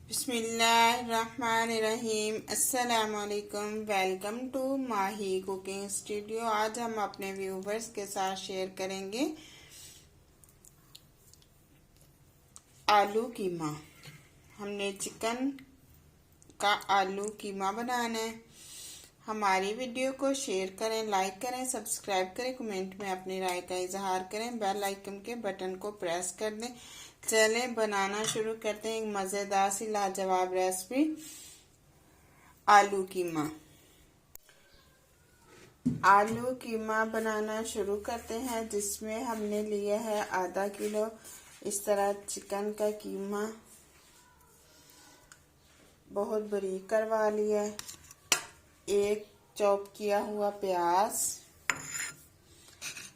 बिस्मिल्लाहिर्रहमानिर्रहीम। अस्सलामुअलैकुम। Welcome to Mahi cooking studio. आज हम अपने व्यूवर्स के साथ शेयर करेंगे आलू कीमा। हमने चिकन का आलू कीमा बनाना है। हमारी वीडियो को शेयर करें, लाइक करें, सब्सक्राइब करें, कमेंट में अपनी राय का इजहार करें, बेल आइकन के बटन को प्रेस कर दें। चलें बनाना शुरू करते हैं एक मज़ेदार सी लाजवाब रेसिपी आलू कीमा। आलू कीमा बनाना शुरू करते हैं, जिसमें हमने लिया है आधा किलो इस तरह चिकन का कीमा, बहुत बारीक करवा लिया है। एक चॉप किया हुआ प्याज,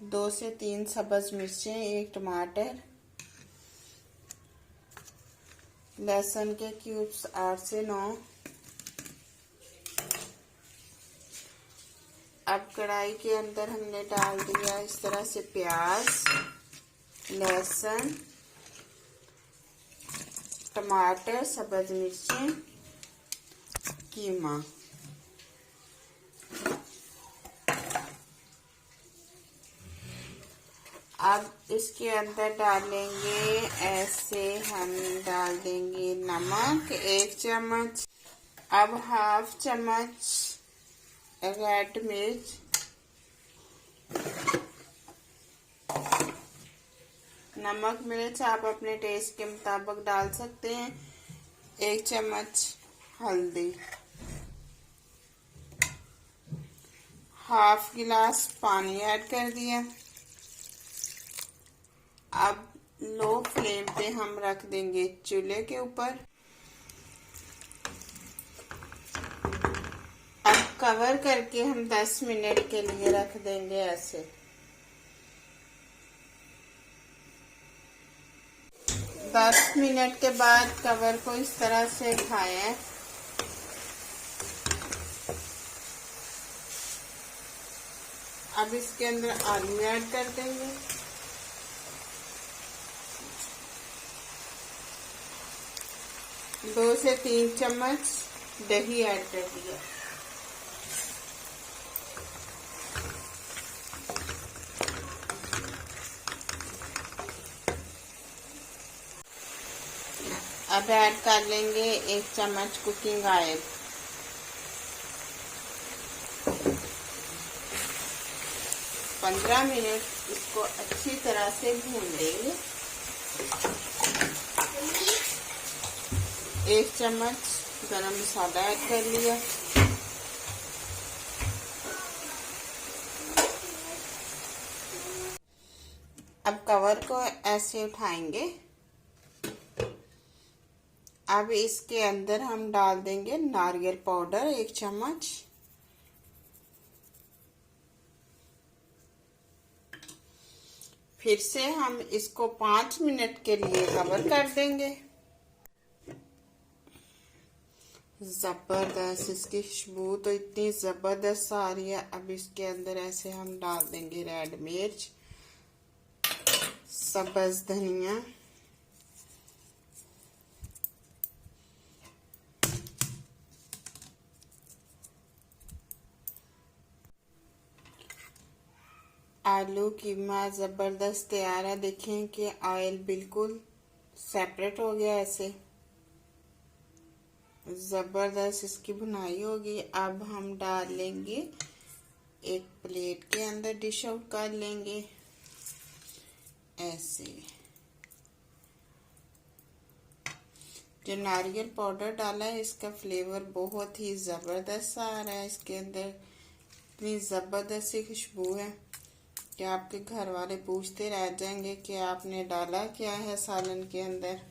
2 से 3 सब्ज मिर्चें, एक टमाटर, लहसुन के क्यूब्स 8 से 9। अब कढ़ाई के अंदर हमने डाल दिया इस तरह से प्याज, लहसुन, टमाटर, सब्ज मिर्चें, कीमा। अब इसके अंदर डालेंगे, ऐसे हम डाल देंगे नमक 1 चम्मच। अब हाफ चम्मच रेड मिर्च, नमक मिर्च आप अपने टेस्ट के मुताबिक डाल सकते हैं। 1 चम्मच हल्दी, हाफ गिलास पानी ऐड कर दिया। अब लो फ्लेम पे हम रख देंगे चूल्हे के ऊपर। अब कवर करके हम 10 मिनट के लिए रख देंगे ऐसे। 10 मिनट के बाद कवर को इस तरह से उठाएं। अब इसके अंदर आलू ऐड कर देंगे। दो से 3 चम्मच दही ऐड कर दिया। अब ऐड कर लेंगे 1 चम्मच कुकिंग ऑयल। पंद्रह मिनट इसको अच्छी तरह से भून लेंगे। 1 चम्मच गरम मसाला ऐड कर लिया। अब कवर को ऐसे उठाएंगे। अब इसके अंदर हम डाल देंगे नारियल पाउडर 1 चम्मच। फिर से हम इसको 5 मिनट के लिए कवर कर देंगे। जबरदस्त इसकी खुशबू तो इतनी जबरदस्त आ रही है। अब इसके अंदर ऐसे हम डाल देंगे रेड मिर्च, सब्ज धनिया, आलू कीमा जबरदस्त तैयार है। देखें कि ऑयल बिल्कुल सेपरेट हो गया, ऐसे जबरदस्त इसकी भुनाई होगी। अब हम डाल लेंगे एक प्लेट के अंदर, डिश आउट कर लेंगे ऐसे। जो नारियल पाउडर डाला है इसका फ्लेवर बहुत ही जबरदस्त आ रहा है। इसके अंदर इतनी जबरदस्त सी खुशबू है कि आपके घर वाले पूछते रह जाएंगे कि आपने डाला क्या है सालन के अंदर।